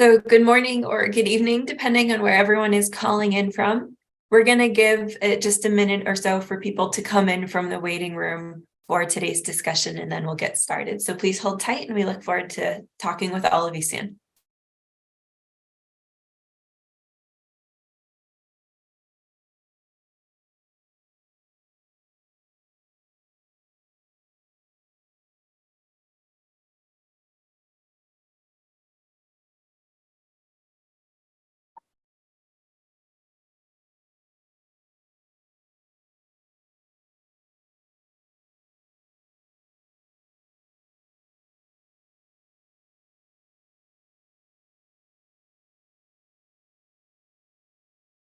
So good morning or good evening, depending on where everyone is calling in from. We're going to give it just a minute or so for people to come in from the waiting room for today's discussion, and then we'll get started. So please hold tight, and we look forward to talking with all of you soon.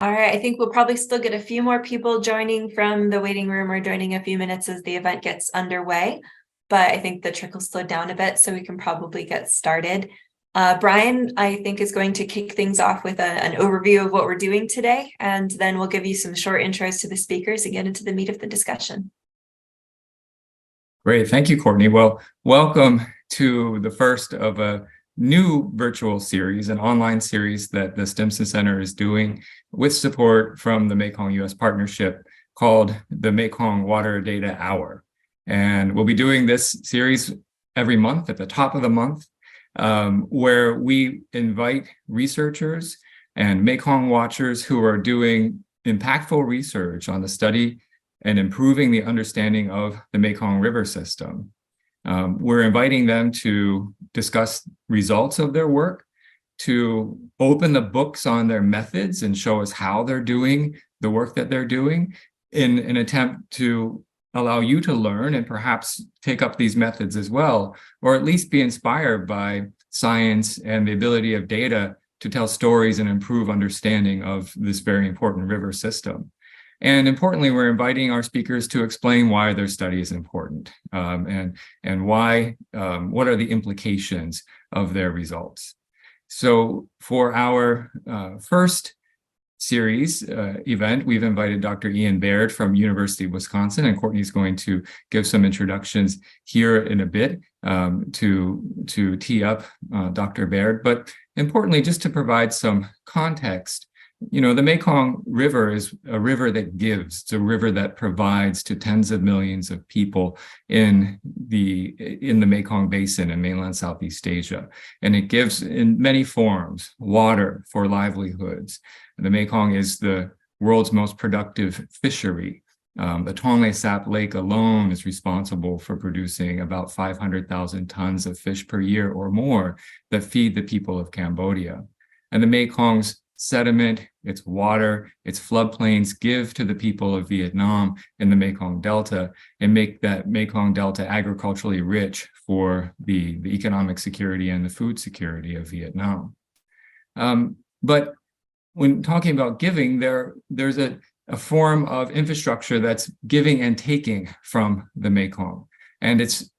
All right, I think we'll probably still get a few more people joining from the waiting room or joining a few minutes as the event gets underway, but I think the trickle slowed down a bit, so we can probably get started. Brian, I think, is going to kick things off with an overview of what we're doing today, and then we'll give you some short intros to the speakers and get into the meat of the discussion. Great, thank you, Courtney. Well, welcome to the first of a new virtual series, an online series that the Stimson Center is doing with support from the Mekong U.S. Partnership called the Mekong Water Data Hour. And we'll be doing this series every month at the top of the month, where we invite researchers and Mekong watchers who are doing impactful research on the study and improving the understanding of the Mekong River system. We're inviting them to discuss results of their work, to open the books on their methods and show us how they're doing the work that they're doing in an attempt to allow you to learn and perhaps take up these methods as well, or at least be inspired by science and the ability of data to tell stories and improve understanding of this very important river system. And importantly, we're inviting our speakers to explain why their study is important and why, what are the implications of their results. So for our first series event, we've invited Dr. Ian Baird from University of Wisconsin, and Courtney's going to give some introductions here in a bit to tee up Dr. Baird. But importantly, just to provide some context, you know, the Mekong River is a river that gives. It's a river that provides to tens of millions of people in the Mekong Basin in mainland Southeast Asia. And it gives in many forms: water for livelihoods. The Mekong is the world's most productive fishery. The Tonle Sap Lake alone is responsible for producing about 500,000 tons of fish per year or more that feed the people of Cambodia. And the Mekong's sediment, its water, its floodplains give to the people of Vietnam in the Mekong Delta and make that Mekong Delta agriculturally rich for the economic security and the food security of Vietnam. But when talking about giving, there's a form of infrastructure that's giving and taking from the Mekong. And it's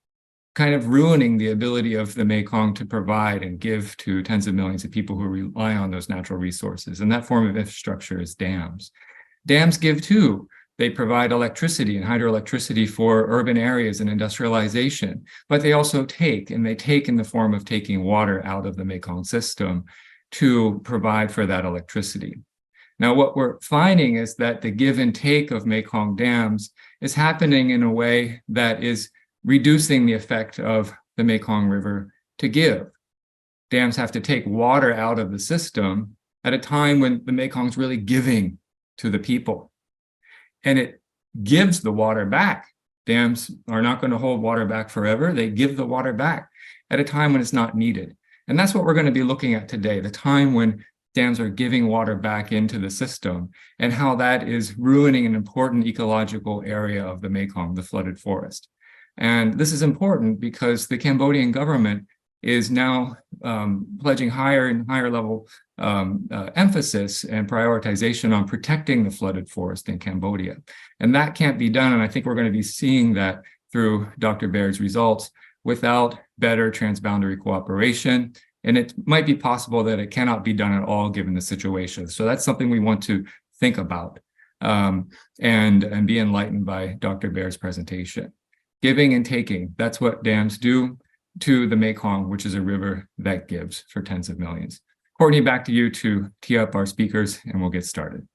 kind of ruining the ability of the Mekong to provide and give to tens of millions of people who rely on those natural resources. And that form of infrastructure is dams. Dams give too. They provide electricity and hydroelectricity for urban areas and industrialization, but they also take, and they take in the form of taking water out of the Mekong system to provide for that electricity. Now, what we're finding is that the give and take of Mekong dams is happening in a way that is reducing the effect of the Mekong River to give. Dams have to take water out of the system at a time when the Mekong's really giving to the people. And it gives the water back. Dams are not going to hold water back forever. They give the water back at a time when it's not needed. And that's what we're going to be looking at today, the time when dams are giving water back into the system and how that is ruining an important ecological area of the Mekong, the flooded forest. And this is important because the Cambodian government is now pledging higher and higher level emphasis and prioritization on protecting the flooded forest in Cambodia. And that can't be done, and I think we're going to be seeing that through Dr. Baird's results, without better transboundary cooperation. And it might be possible that it cannot be done at all given the situation. So that's something we want to think about and be enlightened by Dr. Baird's presentation. Giving and taking, that's what dams do to the Mekong, which is a river that gives for tens of millions. Courtney, back to you to tee up our speakers and we'll get started.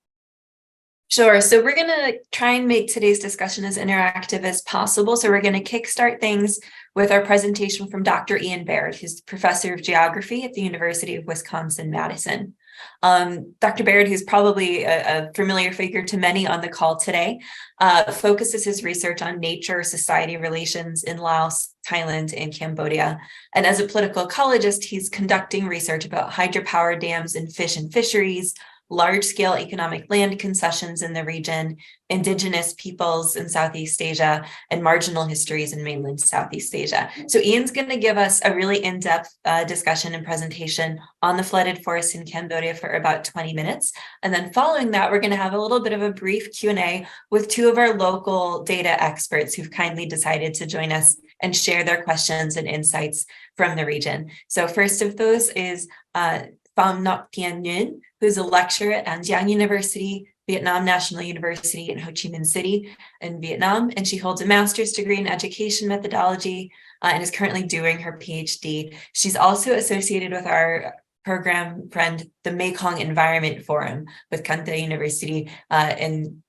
Sure. So we're going to try and make today's discussion as interactive as possible. So we're going to kickstart things with our presentation from Dr. Ian Baird, who's professor of geography at the University of Wisconsin-Madison. Dr. Baird, who's probably a familiar figure to many on the call today, focuses his research on nature-society relations in Laos, Thailand, and Cambodia. And as a political ecologist, he's conducting research about hydropower dams and fish and fisheries, large-scale economic land concessions in the region, indigenous peoples in Southeast Asia, and marginal histories in mainland Southeast Asia. So Ian's going to give us a really in-depth discussion and presentation on the flooded forests in Cambodia for about 20 minutes. And then following that, we're going to have a little bit of a brief Q&A with two of our local data experts who've kindly decided to join us and share their questions and insights from the region. So first of those is Pham Ngoc Tien Nguyen, who's a lecturer at An Giang University, Vietnam National University in Ho Chi Minh City in Vietnam, and she holds a master's degree in education methodology and is currently doing her PhD. She's also associated with our program friend, the Mekong Environment Forum with Kanta University, and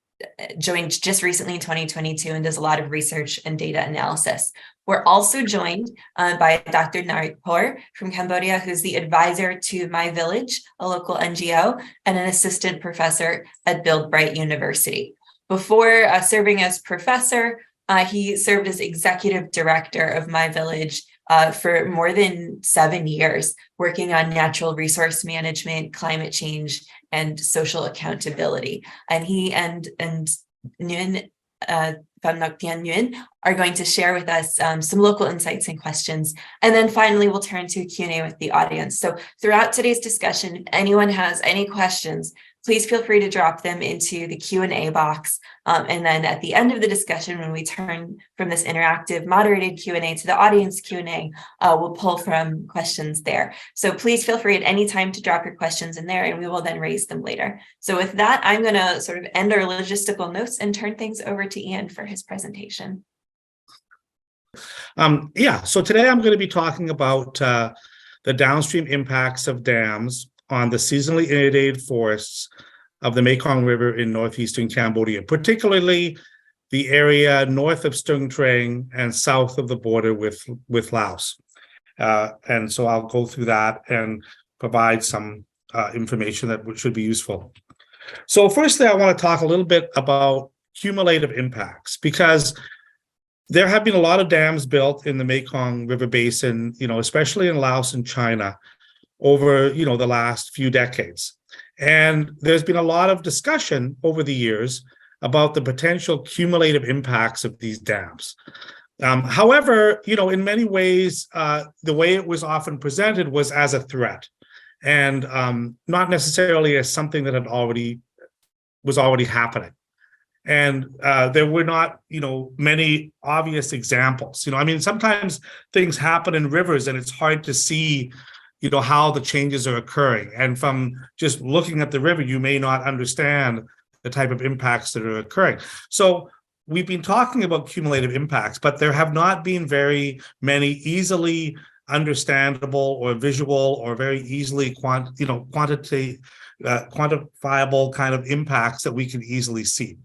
joined just recently in 2022 and does a lot of research and data analysis. We're also joined by Dr. Narit Kaur from Cambodia, who's the advisor to My Village, a local NGO, and an assistant professor at Build Bright University. Before serving as professor, he served as executive director of My Village for more than 7 years, working on natural resource management, climate change, and social accountability. And he and Nguyen, Pham Ngoc Tien Nguyen, are going to share with us some local insights and questions. And then finally, we'll turn to Q&A with the audience. So throughout today's discussion, if anyone has any questions, please feel free to drop them into the Q&A box. And then at the end of the discussion, when we turn from this interactive moderated Q&A to the audience Q&A, we'll pull from questions there. So please feel free at any time to drop your questions in there and we will then raise them later. So with that, I'm going to sort of end our logistical notes and turn things over to Ian for his presentation. So today I'm going to be talking about the downstream impacts of dams on the seasonally inundated forests of the Mekong River in northeastern Cambodia, particularly the area north of Stung Treng and south of the border with Laos. And so I'll go through that and provide some information that should be useful. So firstly, I want to talk a little bit about cumulative impacts, because there have been a lot of dams built in the Mekong River Basin, especially in Laos and China, over the last few decades. And there's been a lot of discussion over the years about the potential cumulative impacts of these dams. However, in many ways, the way it was often presented was as a threat, and not necessarily as something that was already happening. And there were not, many obvious examples. Sometimes things happen in rivers and it's hard to see how the changes are occurring. And from just looking at the river, you may not understand the type of impacts that are occurring. So we've been talking about cumulative impacts, but there have not been very many easily understandable or visual or very easily quantifiable kind of impacts that we can easily see.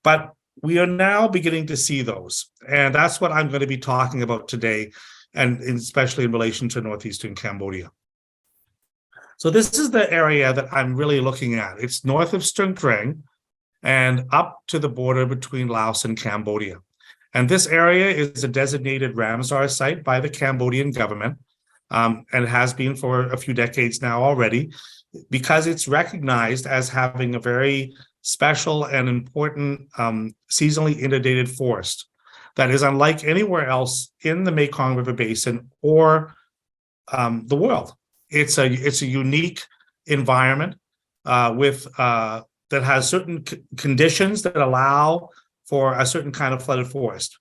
But we are now beginning to see those. And that's what I'm going to be talking about today, and especially in relation to northeastern Cambodia. So this is the area that I'm really looking at. It's north of Stung Treng and up to the border between Laos and Cambodia. And this area is a designated Ramsar site by the Cambodian government, and has been for a few decades now already, because it's recognized as having a very special and important seasonally inundated forest that is unlike anywhere else in the Mekong River Basin or the world. It's a unique environment that has certain conditions that allow for a certain kind of flooded forest.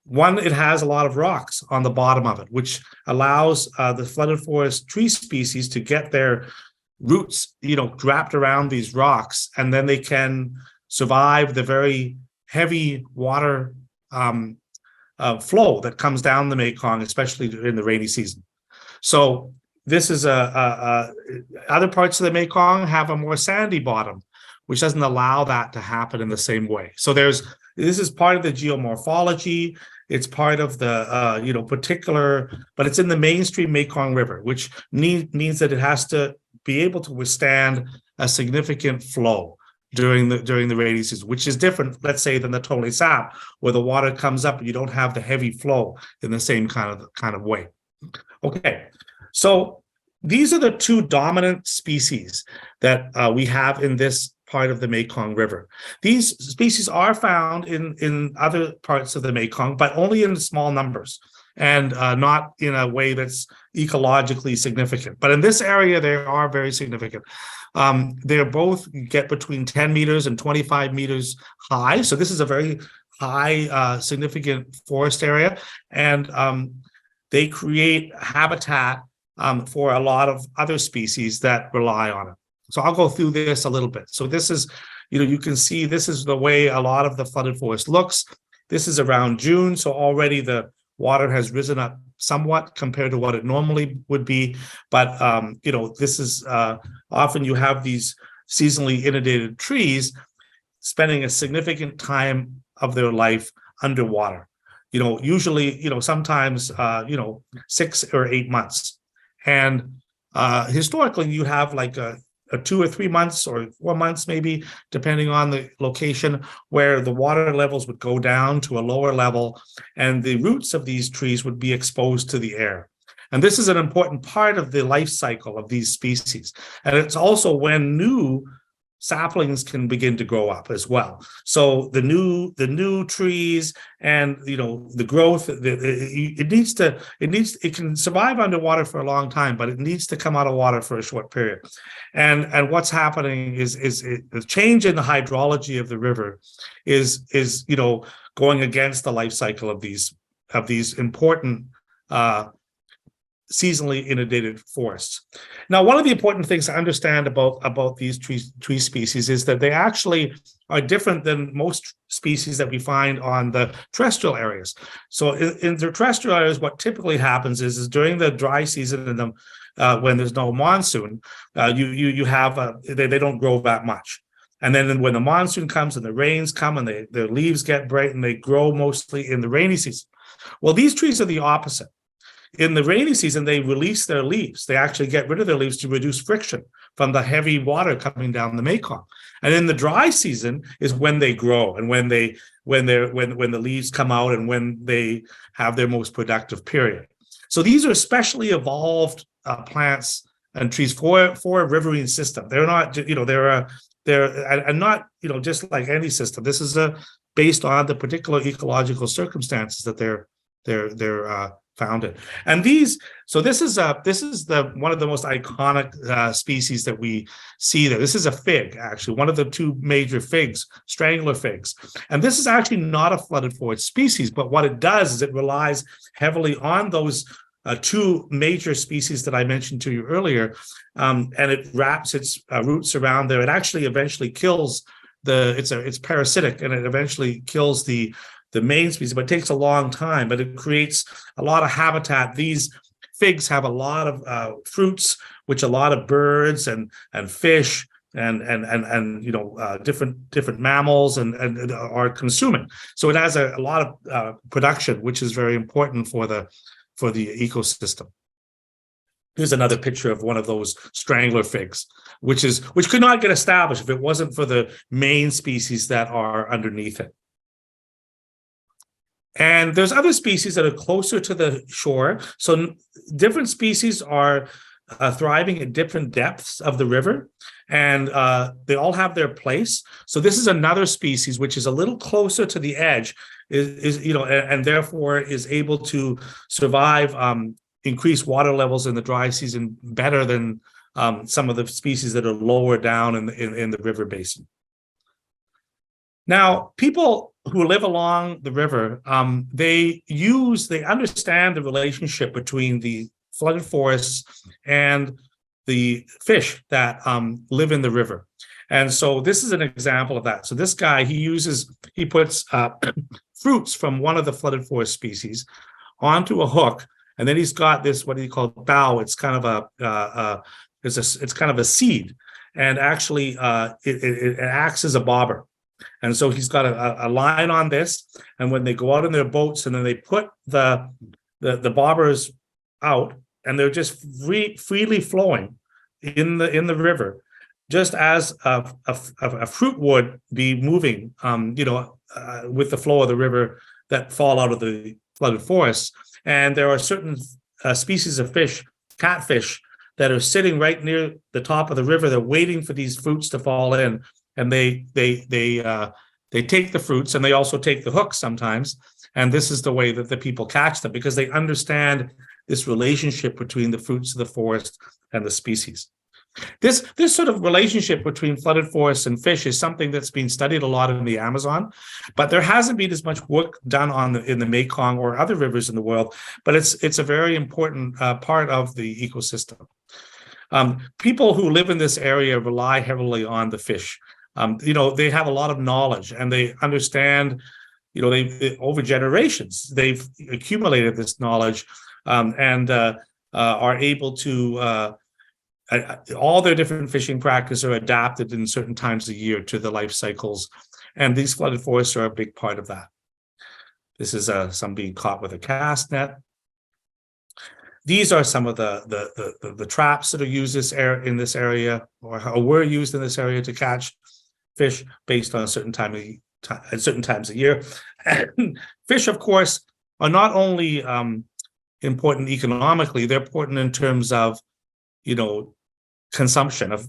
One, it has a lot of rocks on the bottom of it, which allows the flooded forest tree species to get their roots, wrapped around these rocks, and then they can survive the very heavy water flow that comes down the Mekong, especially in the rainy season. So this is other parts of the Mekong have a more sandy bottom, which doesn't allow that to happen in the same way. So this is part of the geomorphology. It's part of the particular, but it's in the mainstream Mekong River, which means that it has to be able to withstand a significant flow during the rainy season, which is different, let's say, than the Tonle Sap, where the water comes up and you don't have the heavy flow in the same kind of way. Okay, so these are the two dominant species that we have in this part of the Mekong River. These species are found in other parts of the Mekong, but only in small numbers and not in a way that's ecologically significant. But in this area, they are very significant. They're both get between 10 meters and 25 meters high. So this is a very high, significant forest area. And they create habitat for a lot of other species that rely on it. So I'll go through this a little bit. So this is, you can see this is the way a lot of the flooded forest looks. This is around June. So already the water has risen up somewhat compared to what it normally would be. But, this is often you have these seasonally inundated trees spending a significant time of their life underwater. Usually, sometimes, 6 or 8 months. And historically, you have like a 2 or 3 months or 4 months, maybe, depending on the location, where the water levels would go down to a lower level and the roots of these trees would be exposed to the air. And this is an important part of the life cycle of these species. And it's also when new saplings can begin to grow up as well. So the new trees and the growth, it can survive underwater for a long time, but it needs to come out of water for a short period. And what's happening is the change in the hydrology of the river is going against the life cycle of these important seasonally inundated forests. Now, one of the important things to understand about these tree species is that they actually are different than most species that we find on the terrestrial areas. So in the terrestrial areas, what typically happens is during the dry season in them, when there's no monsoon, you have they don't grow that much. And then when the monsoon comes and the rains come and the leaves get bright and they grow mostly in the rainy season. Well, these trees are the opposite. In the rainy season, they release their leaves. They actually get rid of their leaves to reduce friction from the heavy water coming down the Mekong. And in the dry season is when they grow and when the leaves come out and when they have their most productive period. So these are specially evolved plants and trees for a riverine system. They're not, they're not, just like any system. This is based on the particular ecological circumstances that they're founded. And this is one of the most iconic species that we see there. This is a fig, actually, one of the two major figs, strangler figs. And this is actually not a flooded forest species, but what it does is it relies heavily on those two major species that I mentioned to you earlier, and it wraps its roots around there. It actually eventually kills it's parasitic, and it eventually kills the main species, but it takes a long time, but it creates a lot of habitat. These figs have a lot of fruits, which a lot of birds and fish and different mammals and are consuming. So it has a lot of production, which is very important for the ecosystem. Here's another picture of one of those strangler figs, which could not get established if it wasn't for the main species that are underneath it. And there's other species that are closer to the shore. So different species are thriving at different depths of the river, and they all have their place. So this is another species which is a little closer to the edge, and therefore is able to survive increased water levels in the dry season better than some of the species that are lower down in the river basin. Now, people who live along the river, they understand the relationship between the flooded forests and the fish that live in the river. And so this is an example of that. So this guy, he puts fruits from one of the flooded forest species onto a hook, And then he's got this, what do you call it, bow? It's kind of it's kind of a seed, and actually it acts as a bobber. And so he's got a line on this, and when they go out in their boats, and then they put the bobbers out, and they're just freely flowing in the river, just as a fruit would be moving, with the flow of the river that fall out of the flooded forests. And there are certain species of fish, catfish, that are sitting right near the top of the river. They're waiting for these fruits to fall in, and they take the fruits, and they also take the hooks sometimes. And this is the way that the people catch them, because they understand this relationship between the fruits of the forest and the species. This sort of relationship between flooded forests and fish is something that's been studied a lot in the Amazon, but there hasn't been as much work done in the Mekong or other rivers in the world. But it's a very important part of the ecosystem. People who live in this area rely heavily on the fish. They have a lot of knowledge, and they understand. They over generations they've accumulated this knowledge, and are able to. All their different fishing practices are adapted in certain times of year to the life cycles, and these flooded forests are a big part of that. This is some being caught with a cast net. These are some of the traps that are used in this area, or were used in this area to catch fish based on a certain at certain times of year. And fish, of course, are not only important economically; they're important in terms of consumption of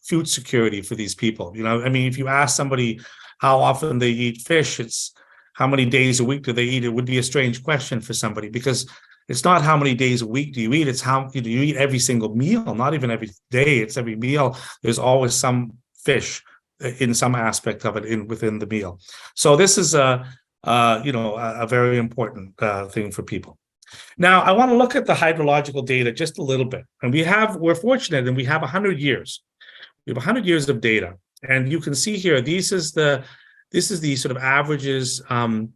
food security for these people. If you ask somebody how often they eat fish, it's how many days a week do they eat. It would be a strange question for somebody, because it's not how many days a week do you eat, it's how do you eat every single meal. Not even every day, it's every meal. There's always some fish in some aspect of it within the meal. So this is a very important thing for people. Now, I want to look at the hydrological data just a little bit. And we're fortunate, and we have 100 years. We have 100 years of data. And you can see here, this is the sort of averages in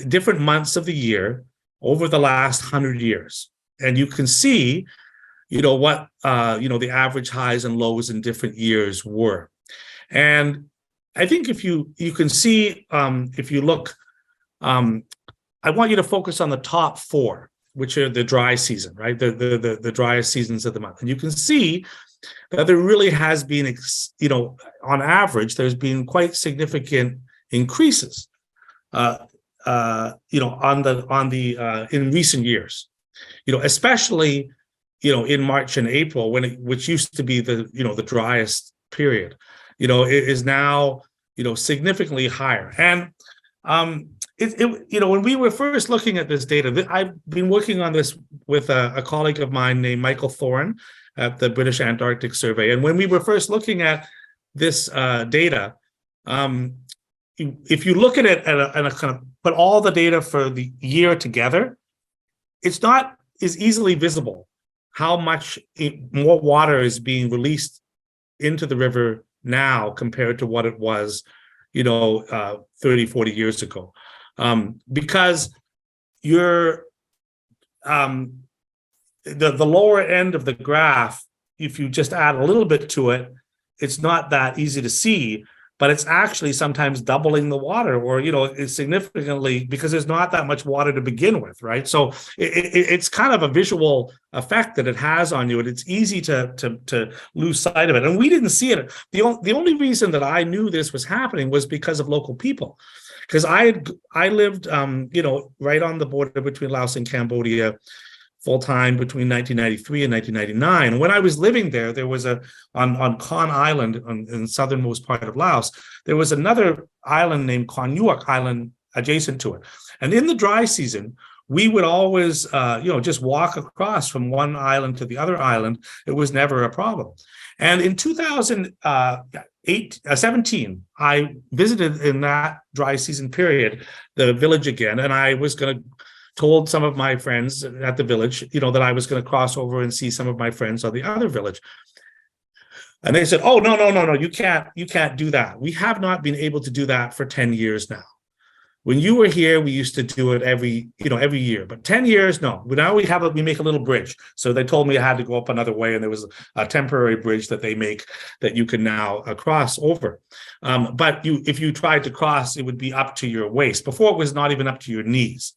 different months of the year over the last 100 years. And you can see, what, the average highs and lows in different years were. And I think if you can see, if you look, I want you to focus on the top four, which are the dry season, right? The driest seasons of the month. And you can see that there really has been, on average, there's been quite significant increases, in recent years, especially, in March and April, which used to be the driest period, it is now, significantly higher. And, when we were first looking at this data, I've been working on this with a colleague of mine named Michael Thorne at the British Antarctic Survey. And when we were first looking at this data, if you look at it and a kind of put all the data for the year together, it's not as easily visible how much more water is being released into the river now compared to what it was, 30, 40 years ago. Because you're the lower end of the graph, if you just add a little bit to it, it's not that easy to see, but it's actually sometimes doubling the water, or it's significantly, because there's not that much water to begin with, right? So it's kind of a visual effect that it has on you, and it's easy to lose sight of it. And we didn't see it. The only reason that I knew this was happening was because of local people, because I lived right on the border between Laos and Cambodia full-time between 1993 and 1999. And when I was living there, there was on Kon Island in the southernmost part of Laos, there was another island named Kon Nuok Island adjacent to it. And in the dry season, we would always, just walk across from one island to the other island. It was never a problem. And in 2017, I visited in that dry season period the village again, and I was told some of my friends at the village, that I was going to cross over and see some of my friends on the other village. And they said, "Oh, no, you can't do that. We have not been able to do that for 10 years now. When you were here, we used to do it every year, but 10 years, no. Now we make a little bridge. So they told me I had to go up another way, and there was a temporary bridge that they make that you can now cross over. But if you tried to cross, it would be up to your waist. Before, it was not even up to your knees,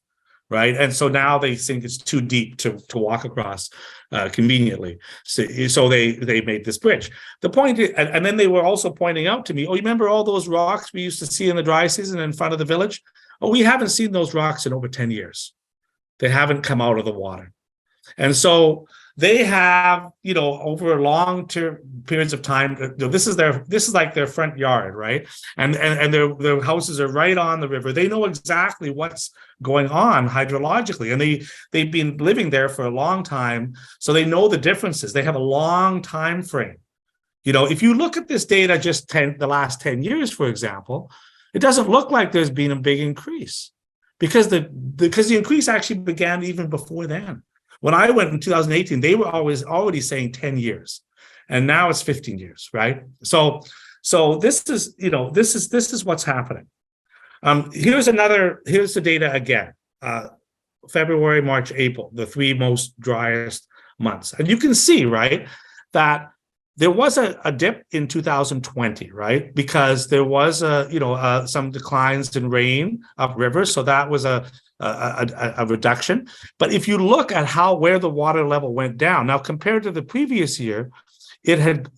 right? And so now they think it's too deep to walk across conveniently. So they made this bridge. The point is, and then they were also pointing out to me, oh, you remember all those rocks we used to see in the dry season in front of the village? Oh, we haven't seen those rocks in over 10 years. They haven't come out of the water. And so they have, over long-term periods of time, this is like their front yard, right? And their houses are right on the river. They know exactly what's going on hydrologically, and they've been living there for a long time, so they know the differences. They have a long time frame. If you look at this data just the last 10 years, for example, it doesn't look like there's been a big increase, because the increase actually began even before then. When I went in 2018, they were already saying 10 years, and now it's 15 years, right? So this is what's happening. Here's the data again. February, March, April, the 3 most driest months. And you can see, right, that there was a dip in 2020, right? Because there was some declines in rain upriver, so that was a reduction. But if you look at where the water level went down now compared to the previous year, it had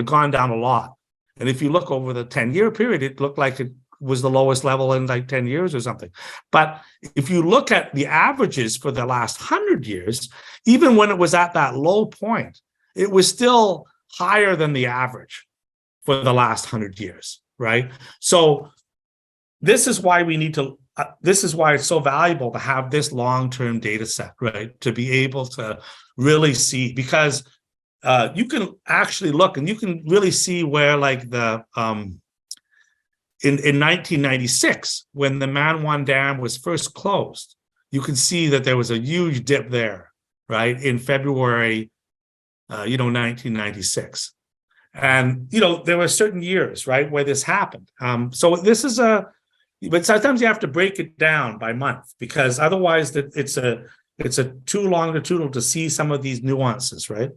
gone down a lot. And if you look over the 10-year period, it looked like it was the lowest level in like 10 years or something. But if you look at the averages for the last 100 years, even when it was at that low point, it was still higher than the average for the last 100 years, right? So this is why this is why it's so valuable to have this long-term data set, right? To be able to really see, because you can actually look and you can really see where, like, in 1996, when the Manwan Dam was first closed, you can see that there was a huge dip there, right? In February 1996. And, there were certain years, right, where this happened. So this is but sometimes you have to break it down by month, because otherwise it's a too longitudinal to see some of these nuances, right?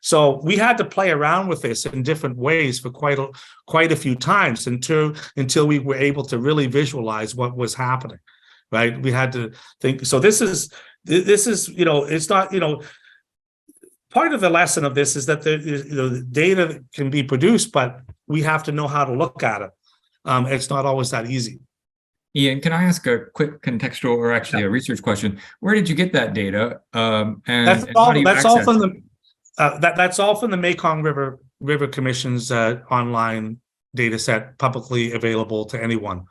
So we had to play around with this in different ways for quite a few times until we were able to really visualize what was happening, right? We had to think. So this is it's not, part of the lesson of this is that the data can be produced, but we have to know how to look at it. It's not always that easy. Ian, can I ask a quick contextual, or actually a research question? Where did you get that data? That's all from the Mekong River Commission's online data set, publicly available to anyone.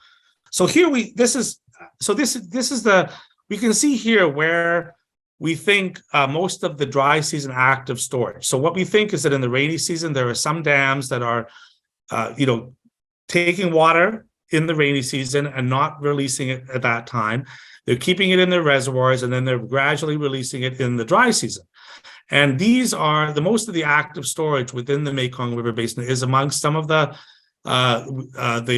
So here we can see here where we think most of the dry season active storage. So what we think is that in the rainy season, there are some dams that are, taking water in the rainy season and not releasing it at that time. They're keeping it in their reservoirs, and then they're gradually releasing it in the dry season. And these are most of the active storage within the Mekong River Basin is amongst some of the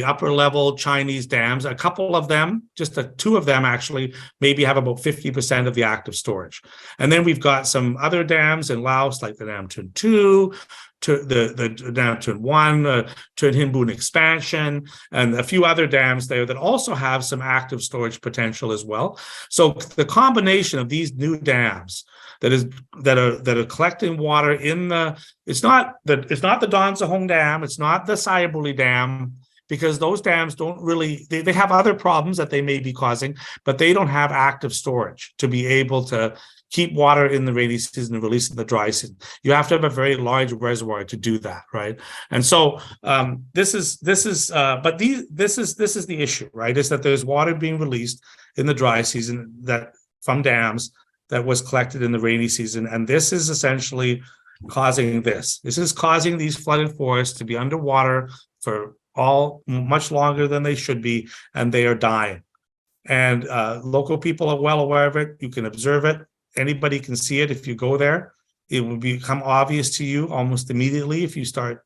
upper level Chinese dams. A couple of them, just 2 of them actually, maybe have about 50% of the active storage. And then we've got some other dams in Laos, like the Nam Tun 2, the Nam Tun 1, Tun Hin Bun expansion, and a few other dams there that also have some active storage potential as well. So the combination of these new dams that are collecting water it's not the Don Zahong Dam, it's not the Sayabuli Dam, because those dams don't really, they have other problems that they may be causing, but they don't have active storage to be able to keep water in the rainy season and release in the dry season. You have to have a very large reservoir to do that, right? And so this is the issue, right? Is that there's water being released in the dry season from dams that was collected in the rainy season, and this is essentially causing this. This is causing these flooded forests to be underwater for much longer than they should be, and they are dying. And local people are well aware of it. You can observe it. Anybody can see it if you go there. It will become obvious to you almost immediately if you start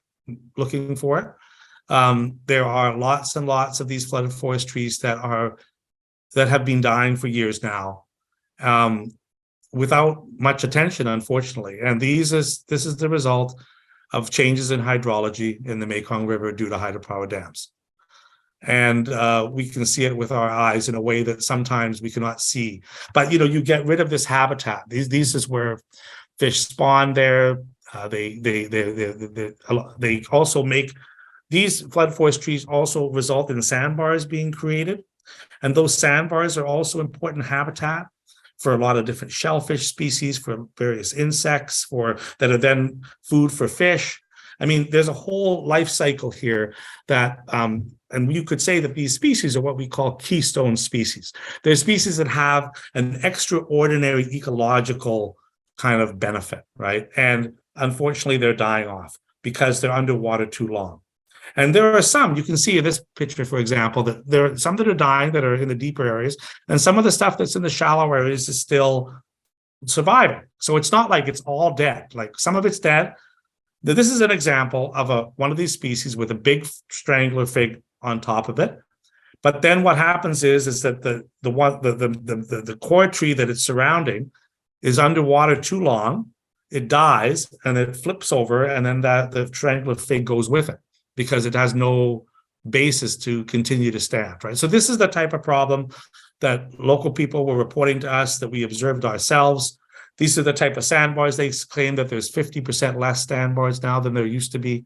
looking for it. There are lots and lots of these flooded forest trees that are that have been dying for years now, without much attention, unfortunately. And this is the result of changes in hydrology in the Mekong River due to hydropower dams. And we can see it with our eyes in a way that sometimes we cannot see. But you get rid of this habitat. These is where fish spawn there. They also make these flood forest trees also result in sandbars being created, and those sandbars are also important habitat for a lot of different shellfish species, for various insects, that are then food for fish. I mean, there's a whole life cycle here that, and you could say that these species are what we call keystone species. They're species that have an extraordinary ecological kind of benefit, right? And unfortunately, they're dying off because they're underwater too long. And there are some, you can see in this picture, for example, that there are some that are dying that are in the deeper areas, and some of the stuff that's in the shallow areas is still surviving. So it's not like it's all dead. Like some of it's dead. This is an example of one of these species with a big strangler fig on top of it. But then what happens is that the core tree that it's surrounding is underwater too long. It dies and it flips over, and then the strangler fig goes with it, because it has no basis to continue to stand, right? So this is the type of problem that local people were reporting to us, that we observed ourselves. These are the type of sandbars. They claim that there's 50% less sandbars now than there used to be.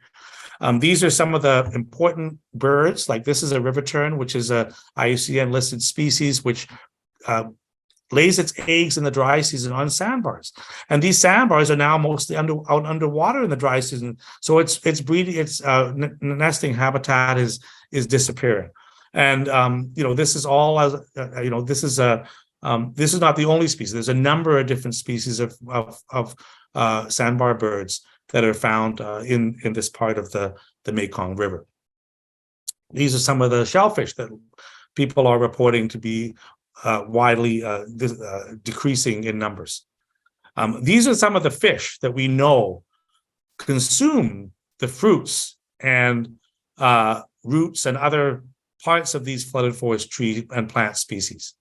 These are some of the important birds. Like this is a river tern, which is a IUCN listed species, which lays its eggs in the dry season on sandbars, and these sandbars are now mostly out underwater in the dry season. So its breeding, its nesting habitat is disappearing. And this is all this is not the only species. There's a number of different species of sandbar birds that are found in this part of the Mekong River. These are some of the shellfish that people are reporting to be widely decreasing in numbers. These are some of the fish that we know consume the fruits and roots and other parts of these flooded forest tree and plant species.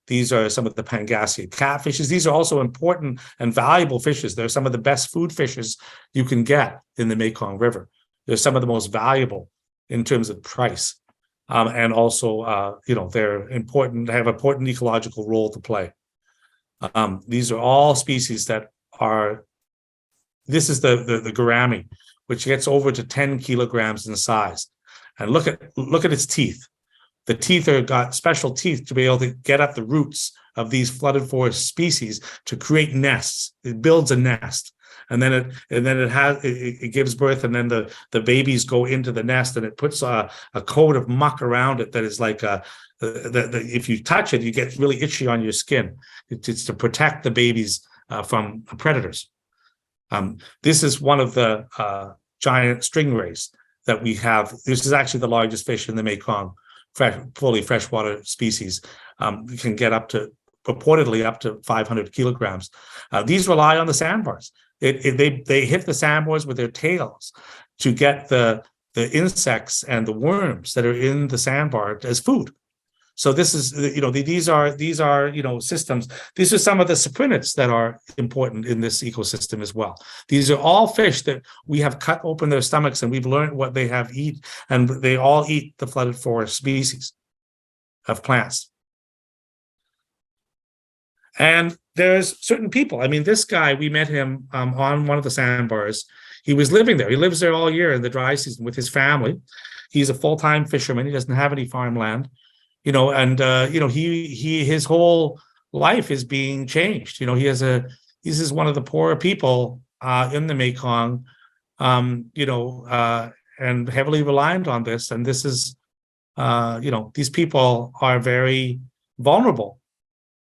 These are some of the Pangasius catfishes. These are also important and valuable fishes. They're some of the best food fishes you can get in the Mekong River. They're some of the most valuable in terms of price. And also, they're important, they have an important ecological role to play. These are all species that are, this is the gourami, which gets over to 10 kilograms in size. And look at its teeth. The teeth got special teeth to be able to get at the roots of these flooded forest species to create nests. It builds a nest. And then it gives birth, and then the babies go into the nest, and it puts a coat of muck around it that is like if you touch it, you get really itchy on your skin. It's to protect the babies from predators. This is one of the giant stingrays that we have. This is actually the largest fish in the Mekong, fully freshwater species. You can get purportedly up to 500 kilograms. These rely on the sandbars. They hit the sandbars with their tails to get the insects and the worms that are in the sandbar as food. So this is, these are systems. These are some of the cyprinids that are important in this ecosystem as well. These are all fish that we have cut open their stomachs, and we've learned what they have eat, and they all eat the flooded forest species of plants. And there's certain people. I mean, this guy, we met him on one of the sandbars. He was living there. He lives there all year in the dry season with his family. He's a full-time fisherman. He doesn't have any farmland, his whole life is being changed. He's one of the poorer people in the Mekong, and heavily reliant on this. And this is, these people are very vulnerable.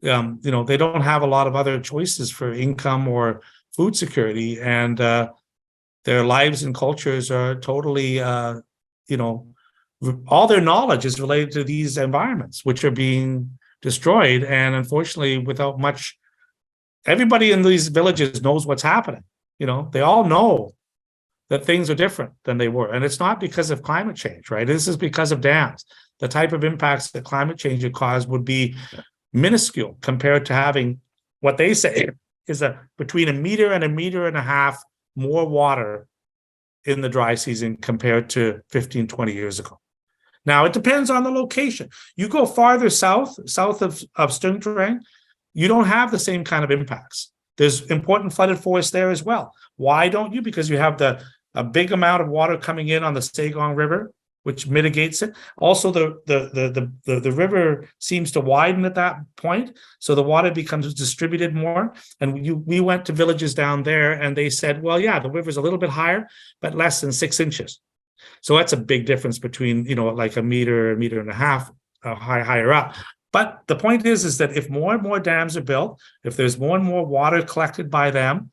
They don't have a lot of other choices for income or food security, and their lives and cultures are totally, all their knowledge is related to these environments, which are being destroyed. And unfortunately, without much, everybody in these villages knows what's happening. They all know that things are different than they were. And it's not because of climate change, right? This is because of dams. the type of impacts that climate change would cause would be minuscule compared to having what they say is between a meter and a half more water in the dry season compared to 15, 20 years ago. Now, it depends on the location. You go farther south of Sturgeon, you don't have the same kind of impacts. There's important flooded forest there as well. Why don't you? Because you have a big amount of water coming in on the Sagong River, which mitigates it. Also, the river seems to widen at that point, so the water becomes distributed more. And we went to villages down there, and they said, well, yeah, the river's a little bit higher, but less than 6 inches. So that's a big difference between, like a meter and a half higher up. But the point is that if more and more dams are built, if there's more and more water collected by them,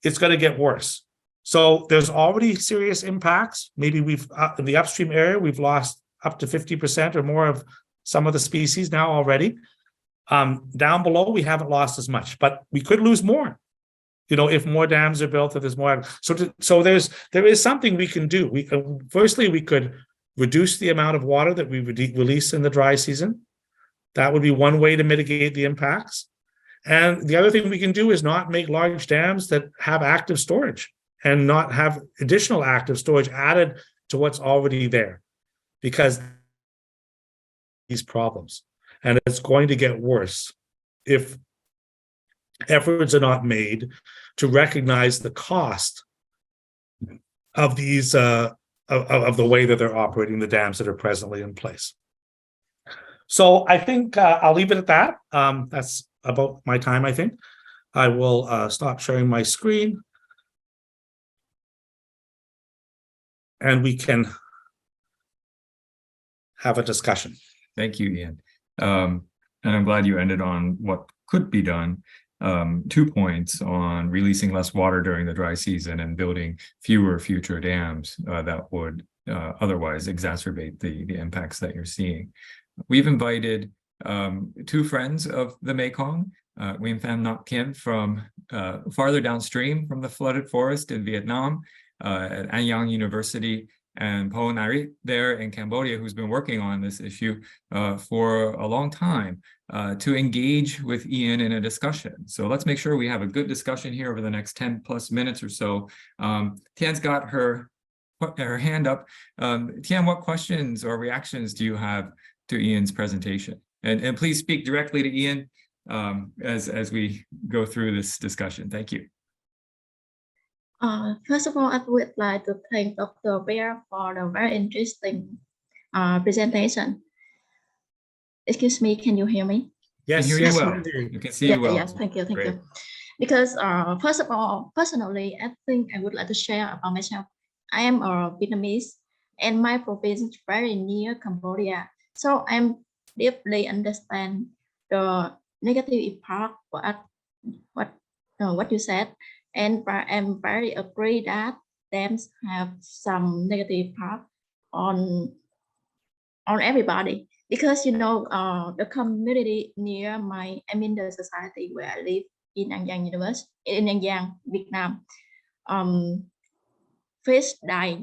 it's going to get worse. So there's already serious impacts. Maybe in the upstream area, we've lost up to 50% or more of some of the species now already. Down below, we haven't lost as much, but we could lose more. If more dams are built, if there's more. So there is something we can do. Firstly, we could reduce the amount of water that we release in the dry season. That would be one way to mitigate the impacts. And the other thing we can do is not make large dams that have active storage and not have additional active storage added to what's already there, because these problems, and it's going to get worse if efforts are not made to recognize the cost of these of the way that they're operating the dams that are presently in place. So I think I'll leave it at that. That's about my time, I think. I will stop sharing my screen, and we can have a discussion. Thank you, Ian. And I'm glad you ended on what could be done. 2 points on releasing less water during the dry season and building fewer future dams that would otherwise exacerbate the impacts that you're seeing. We've invited 2 friends of the Mekong, Nguyen Pham Ngoc Kim from farther downstream from the flooded forest in Vietnam at An Giang University, and Po Narit there in Cambodia, who's been working on this issue for a long time to engage with Ian in a discussion. So let's make sure we have a good discussion here over the next 10 plus minutes or so. Tian's got her hand up. Tian, what questions or reactions do you have to Ian's presentation? And please speak directly to Ian as we go through this discussion. Thank you. First of all, I would like to thank Dr. Bear for the very interesting presentation. Excuse me, can you hear me? Yes, you yes, well. You can see you well. Yes, thank you. Great. Because first of all, personally, I think I would like to share about myself. I am a Vietnamese, and my province is very near Cambodia. So I'm deeply understand the negative impact what you said. And I'm very agree that dams have some negative impact on everybody, because the community near the society where I live in An Giang University in An Giang, Vietnam, fish die,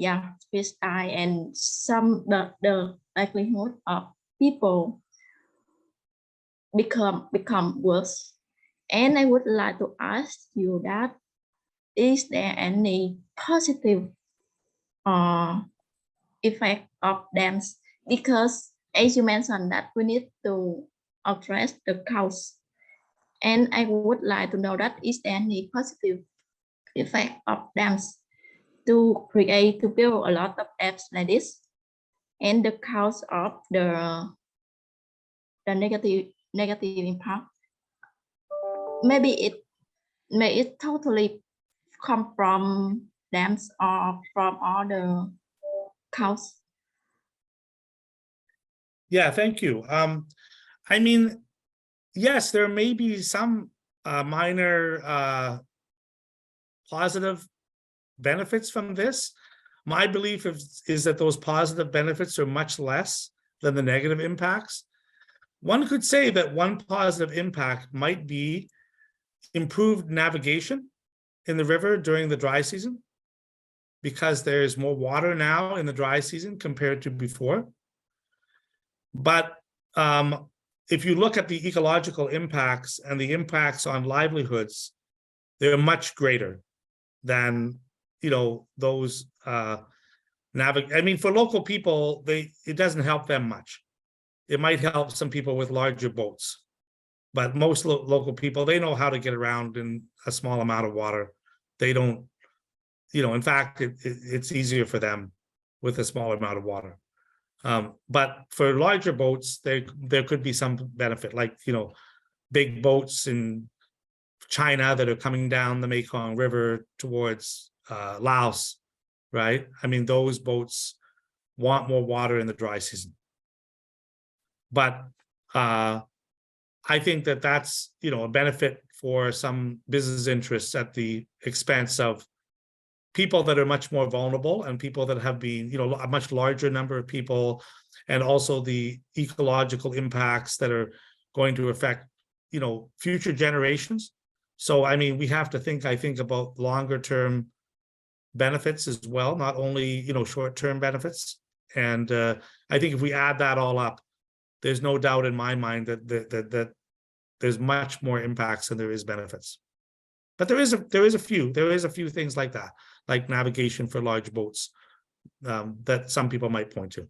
and some the likelihood of people become worse. And I would like to ask you that, is there any positive effect of dams? Because as you mentioned that we need to address the cause, and I would like to know that is there any positive effect of dams to build a lot of dams like this, and the cause of the negative impact, maybe it totally come from dams or from other cause? Yeah, thank you. I mean, yes, there may be some minor positive benefits from this. My belief is that those positive benefits are much less than the negative impacts. One could say that one positive impact might be improved navigation in the river during the dry season, because there's more water now in the dry season compared to before. But if you look at the ecological impacts and the impacts on livelihoods, they're much greater than, you know, those I mean, for local people, it doesn't help them much. It might help some people with larger boats, but most local people, they know how to get around in a small amount of water. They don't, you know, in fact, it's easier for them with a smaller amount of water. But for larger boats, there could be some benefit, like, you know, big boats in China that are coming down the Mekong River towards Laos, right? I mean, those boats want more water in the dry season. But I think that that's, you know, a benefit for some business interests at the expense of people that are much more vulnerable and people that have been, you know, a much larger number of people, and also the ecological impacts that are going to affect, you know, future generations. So, I mean, we have to think, I think, about longer term benefits as well, not only, you know, short term benefits. And I think if we add that all up, there's no doubt in my mind that there's much more impacts than there is benefits. But there is a few things like that, like navigation for large boats, that some people might point to.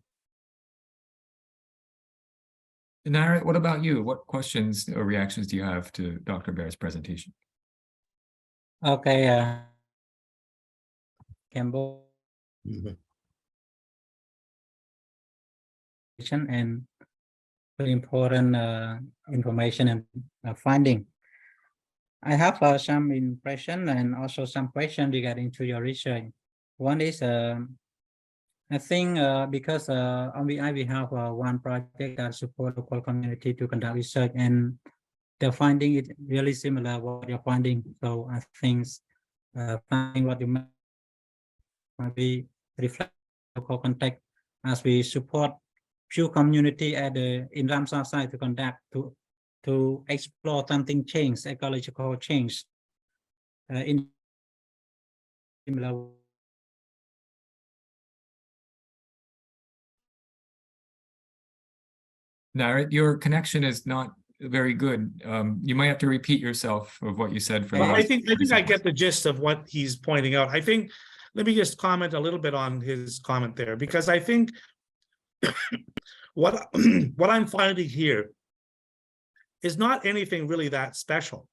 Narit, what about you? What questions or reactions do you have to Dr. Bear's presentation? Okay, Cambodia and very important information and finding. I have some impression and also some questions regarding to your research. One is, I think because on VI we have one project that support local community to conduct research, and the finding is really similar what you're finding. So I think finding what you might be reflect local context as we support few community at the in Ramsar site to conduct to explore something change, ecological change in similar. Narit, your connection is not very good. You might have to repeat yourself of what you said for the Well, I last think 30 I seconds. get the gist of what he's pointing out. I think, let me just comment a little bit on his comment there, because I think what I'm finding here is not anything really that special.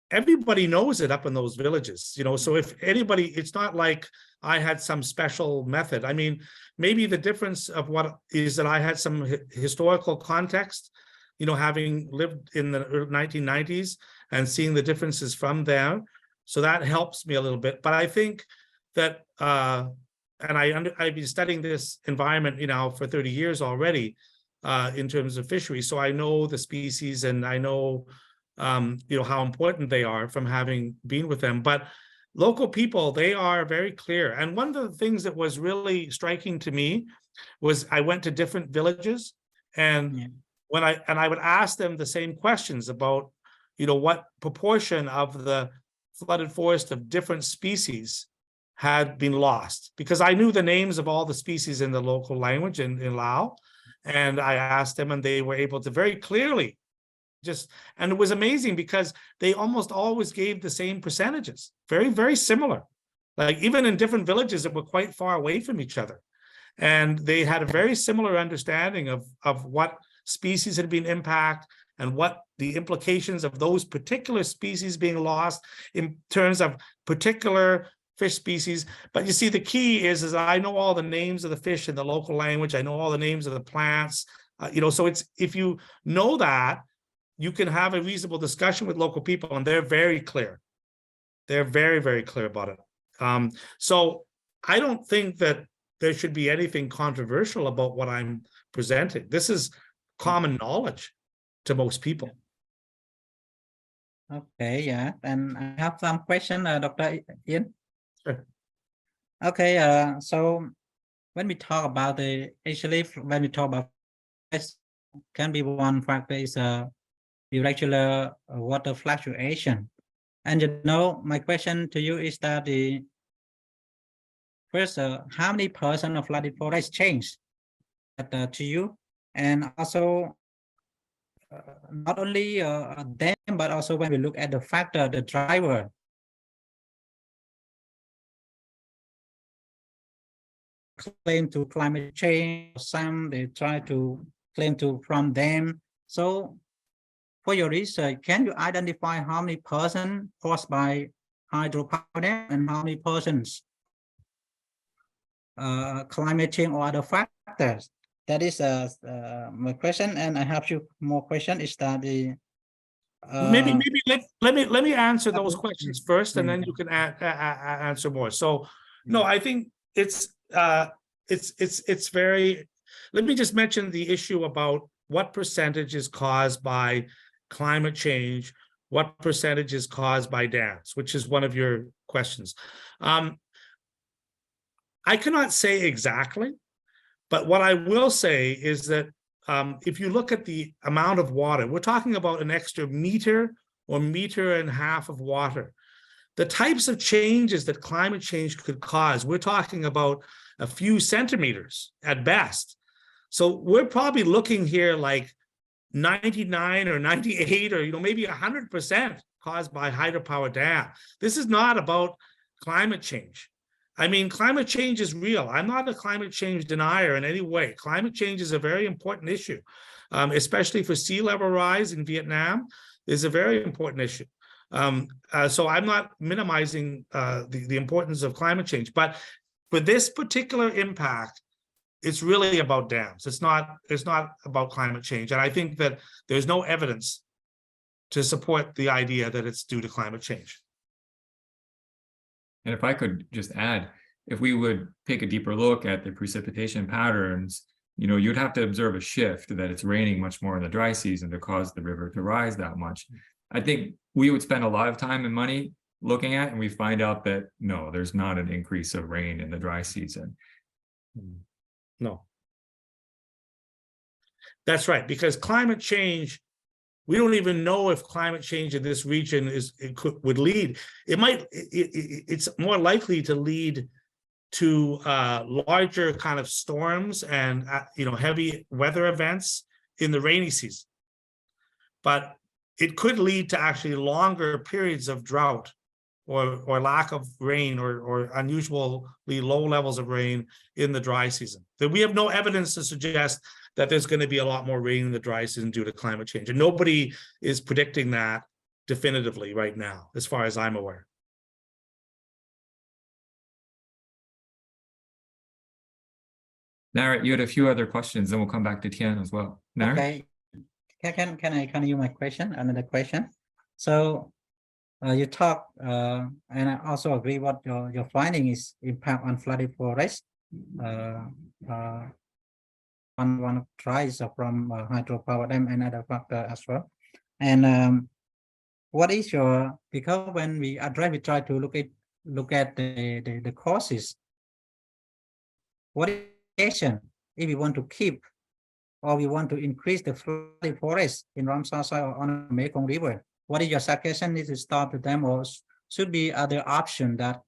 Everybody knows it up in those villages, you know, so if anybody, it's not like I had some special method. I mean, maybe the difference of what is that I had some historical context, you know, having lived in the 1990s and seeing the differences from there. So that helps me a little bit. But I think that, and I've been studying this environment, you know, for 30 years already, in terms of fisheries. So I know the species, and I know, you know, how important they are from having been with them. But local people, they are very clear. And one of the things that was really striking to me was I went to different villages, and when I would ask them the same questions about, you know, what proportion of the flooded forest of different species had been lost, because I knew the names of all the species in the local language in Lao. And I asked them, and they were able to very clearly and it was amazing because they almost always gave the same percentages, very, very similar. Like even in different villages that were quite far away from each other. And they had a very similar understanding of what species had been impacted and what the implications of those particular species being lost in terms of particular fish species. But you see, the key is I know all the names of the fish in the local language. I know all the names of the plants, you know, so it's, if you know that, you can have a reasonable discussion with local people, and they're very clear. They're very, very clear about it. So I don't think that there should be anything controversial about what I'm presenting. This is common knowledge to most people. Okay, yeah, and I have some question, Dr. Ian. Sure. Okay, so when we talk about when we talk about this, can be one factor is irregular water fluctuation. And you know, my question to you is that first, how many % of flooded forest changed to you? And also, not only them, but also when we look at the factor, the driver. Claim to climate change, some they try to claim to from them. So for your research, can you identify how many persons caused by hydropower dam and how many persons climate change or other factors? That is my question, and I have few more questions. Is that the Maybe let me answer those Okay. questions first, and then you can answer more. So, no, I think it's very. Let me just mention the issue about what percentage is caused by climate change, what percentage is caused by dams, which is one of your questions. I cannot say exactly, but what I will say is that if you look at the amount of water, we're talking about an extra meter or meter and a half of water. The types of changes that climate change could cause, we're talking about a few centimeters at best. So we're probably looking here like 99 or 98 or maybe 100% caused by hydropower dam. This is not about climate change. I mean, climate change is real. I'm not a climate change denier in any way. Climate change is a very important issue, especially for sea level rise in Vietnam is a very important issue. So I'm not minimizing the importance of climate change, but for this particular impact, it's really about dams. It's not about climate change. And I think that there's no evidence to support the idea that it's due to climate change. And if I could just add, if we would take a deeper look at the precipitation patterns, you'd have to observe a shift that it's raining much more in the dry season to cause the river to rise that much. I think we would spend a lot of time and money looking at, and we find out that no, there's not an increase of rain in the dry season. No. That's right, because climate change, we don't even know if climate change in this region would lead. It's more likely to lead to larger kind of storms and heavy weather events in the rainy season. But it could lead to actually longer periods of drought or lack of rain or unusually low levels of rain in the dry season. That we have no evidence to suggest that there's going to be a lot more rain in the dry season due to climate change. And nobody is predicting that definitively right now, as far as I'm aware. Narrat, you had a few other questions, then we'll come back to Tian as well. Narrat? Okay. Can I continue my question? Another question. So you talk, and I also agree what your finding is impact on flooded forest. One tries from hydropower dam and other factor as well. And what is your, because when we address, we try to look at the causes. What is the action if we want to keep or we want to increase the flooded forest in Ramsar side or on the Mekong River? What is your suggestion? Need to stop the dam, or should be other option that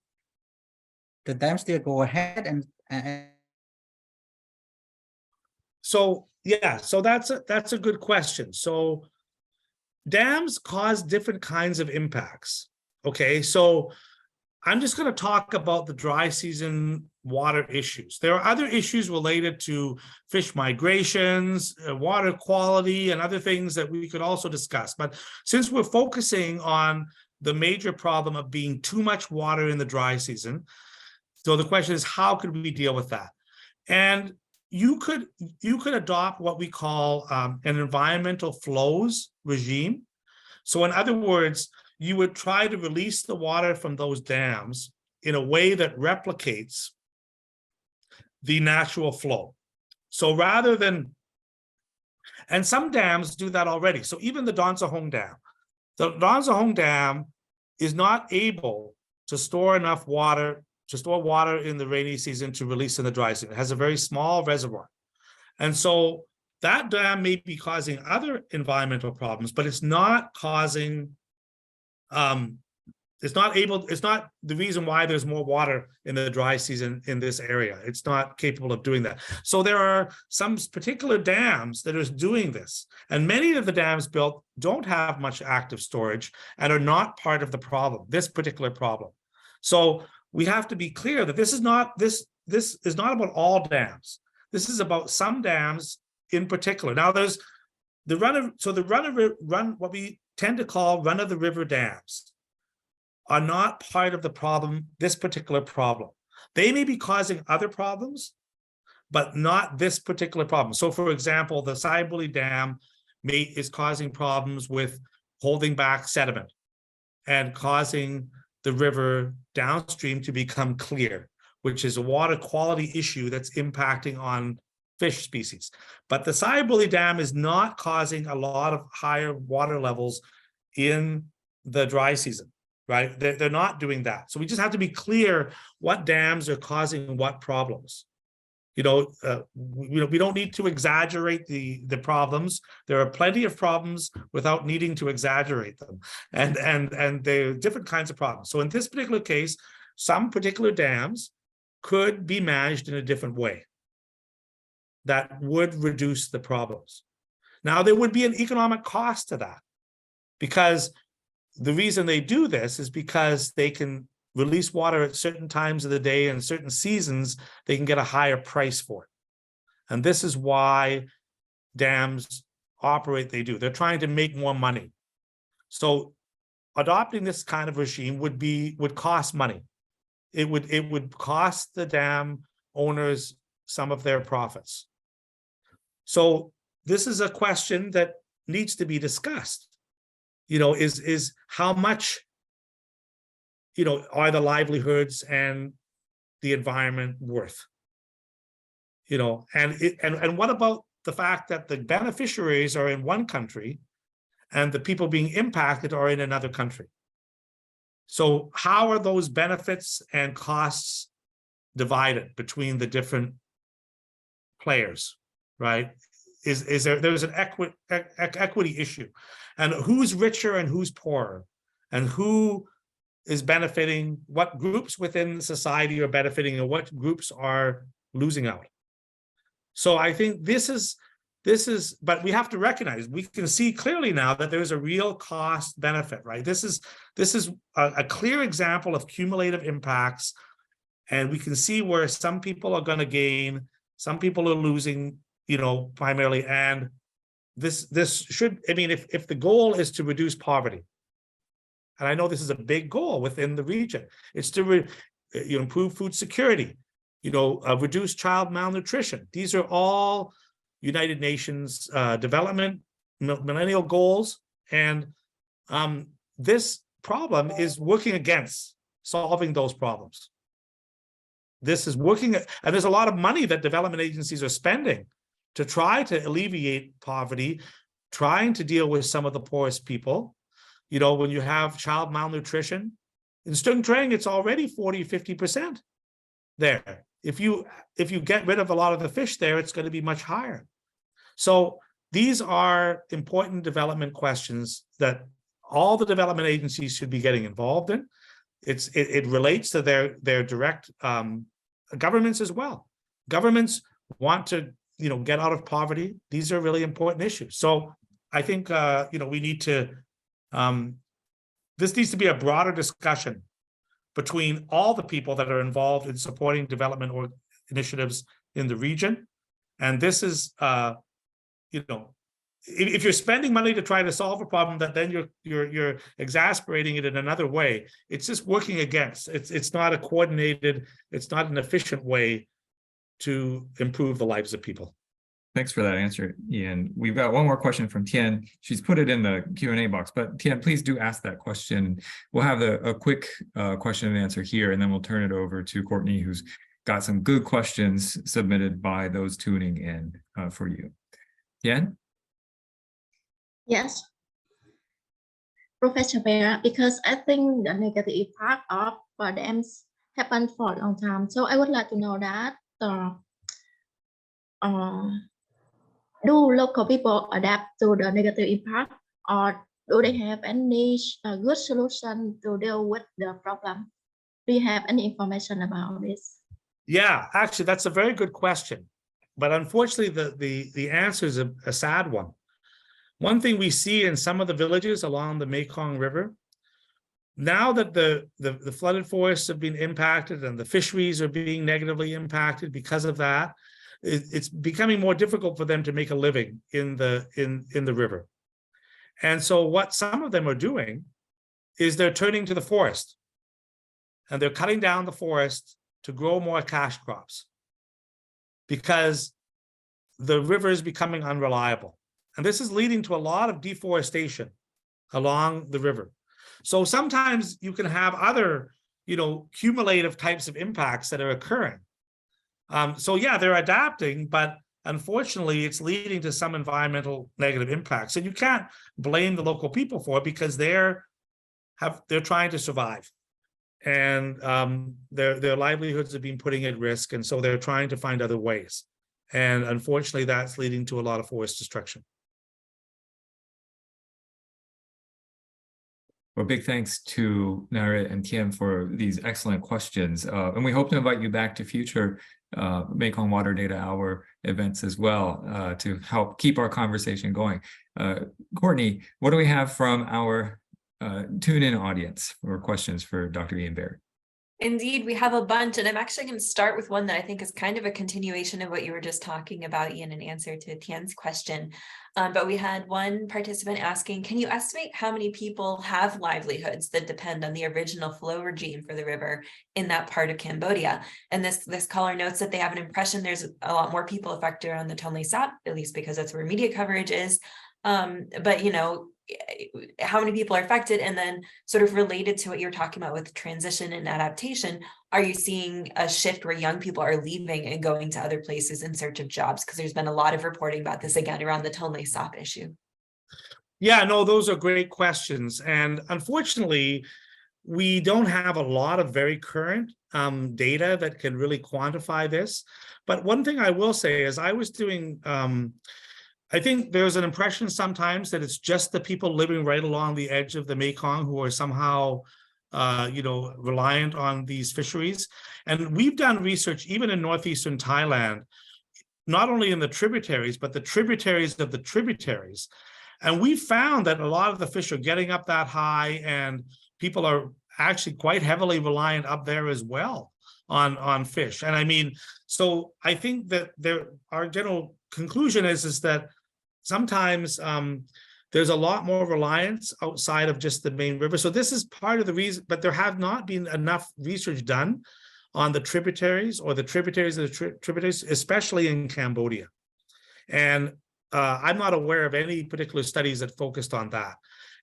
the dam still go ahead and So yeah, so that's a good question. So dams cause different kinds of impacts. Okay, so I'm just going to talk about the dry season water issues. There are other issues related to fish migrations, water quality, and other things that we could also discuss. But since we're focusing on the major problem of being too much water in the dry season, so the question is, how could we deal with that? And you could adopt what we call an environmental flows regime. So in other words, you would try to release the water from those dams in a way that replicates the natural flow. So rather than, and some dams do that already. So even the Don Sahong Dam is not able to store enough water, to store water in the rainy season to release in the dry season. It has a very small reservoir. And so that dam may be causing other environmental problems, but it's not causing it's not the reason why there's more water in the dry season in this area. It's not capable of doing that. So there are some particular dams that are doing this. And many of the dams built don't have much active storage and are not part of the problem, this particular problem. So we have to be clear that this is not about all dams. This is about some dams in particular. Now there's what we tend to call run-of-the-river dams are not part of the problem, this particular problem. They may be causing other problems, but not this particular problem. So for example, the Sayabuli Dam is causing problems with holding back sediment and causing the river downstream to become clear, which is a water quality issue that's impacting on fish species. But the Sayabuli Dam is not causing a lot of higher water levels in the dry season. Right? They're not doing that. So we just have to be clear what dams are causing what problems. We don't need to exaggerate the problems. There are plenty of problems without needing to exaggerate them. And there are different kinds of problems. So in this particular case, some particular dams could be managed in a different way that would reduce the problems. Now, there would be an economic cost to that, because the reason they do this is because they can release water at certain times of the day and certain seasons, they can get a higher price for it. And this is why dams operate they do. They're trying to make more money. So adopting this kind of regime would cost money. It would cost the dam owners some of their profits. So this is a question that needs to be discussed. Is how much, are the livelihoods and the environment worth? And what about the fact that the beneficiaries are in one country and the people being impacted are in another country? So how are those benefits and costs divided between the different players, right? There's an equity issue, and who's richer and who's poorer, and who is benefiting, what groups within society are benefiting and what groups are losing out. So I think this is, but we have to recognize, we can see clearly now that there's a real cost benefit, right? This is a clear example of cumulative impacts, and we can see where some people are going to gain, some people are losing, primarily. And this should, if the goal is to reduce poverty, and I know this is a big goal within the region, it's to improve food security, reduce child malnutrition. These are all United Nations development millennial goals, and this problem is working against solving those problems. This is working, and there's a lot of money that development agencies are spending to try to alleviate poverty, trying to deal with some of the poorest people. When you have child malnutrition, in Stung Treng, it's already 40-50% there. If you get rid of a lot of the fish there, it's going to be much higher. So these are important development questions that all the development agencies should be getting involved in. It relates to their direct governments as well. Governments want to get out of poverty. These are really important issues. So I think we need to this needs to be a broader discussion between all the people that are involved in supporting development or initiatives in the region. And this is if you're spending money to try to solve a problem that then you're exasperating it in another way, it's just working against. It's not a coordinated, it's not an efficient way to improve the lives of people. Thanks for that answer, Ian. We've got one more question from Tian. She's put it in the Q&A box, but Tian, please do ask that question. We'll have a quick question and answer here, and then we'll turn it over to Courtney, who's got some good questions submitted by those tuning in for you. Tian? Yes, Professor Vera, because I think the negative impact of dams happened for a long time. So I would like to know that do local people adapt to the negative impact, or do they have any good solution to deal with the problem? Do you have any information about this? Yeah, actually, that's a very good question. But unfortunately, the answer is a sad one. One thing we see in some of the villages along the Mekong River, now that the flooded forests have been impacted and the fisheries are being negatively impacted because of that, it's becoming more difficult for them to make a living in the river. And so what some of them are doing is they're turning to the forest, and they're cutting down the forest to grow more cash crops because the river is becoming unreliable. And this is leading to a lot of deforestation along the river. So sometimes you can have other, cumulative types of impacts that are occurring. So yeah, they're adapting, but unfortunately, it's leading to some environmental negative impacts. And you can't blame the local people for it because they're trying to survive, and their livelihoods have been putting at risk, and so they're trying to find other ways. And unfortunately, that's leading to a lot of forest destruction. Well, big thanks to Narit and Tien for these excellent questions. And we hope to invite you back to future Mekong Water Data Hour events as well to help keep our conversation going. Courtney, what do we have from our tune-in audience for questions for Dr. Ian Baird? Indeed, we have a bunch, and I'm actually going to start with one that I think is kind of a continuation of what you were just talking about, Ian, in answer to Tien's question. But we had one participant asking, can you estimate how many people have livelihoods that depend on the original flow regime for the river in that part of Cambodia? And this caller notes that they have an impression there's a lot more people affected on the Tonle Sap, at least because that's where media coverage is. But how many people are affected, and then sort of related to what you're talking about with transition and adaptation, are you seeing a shift where young people are leaving and going to other places in search of jobs? Because there's been a lot of reporting about this again around the Tonle Sap issue. Yeah, no, those are great questions. And unfortunately, we don't have a lot of very current data that can really quantify this. But one thing I will say is I was doing I think there's an impression sometimes that it's just the people living right along the edge of the Mekong who are somehow, reliant on these fisheries. And we've done research even in northeastern Thailand, not only in the tributaries, but the tributaries of the tributaries. And we found that a lot of the fish are getting up that high, and people are actually quite heavily reliant up there as well on fish. And I mean, so I think that our general conclusion is that sometimes there's a lot more reliance outside of just the main river. So this is part of the reason, but there have not been enough research done on the tributaries or the tributaries of the tributaries, especially in Cambodia. And I'm not aware of any particular studies that focused on that.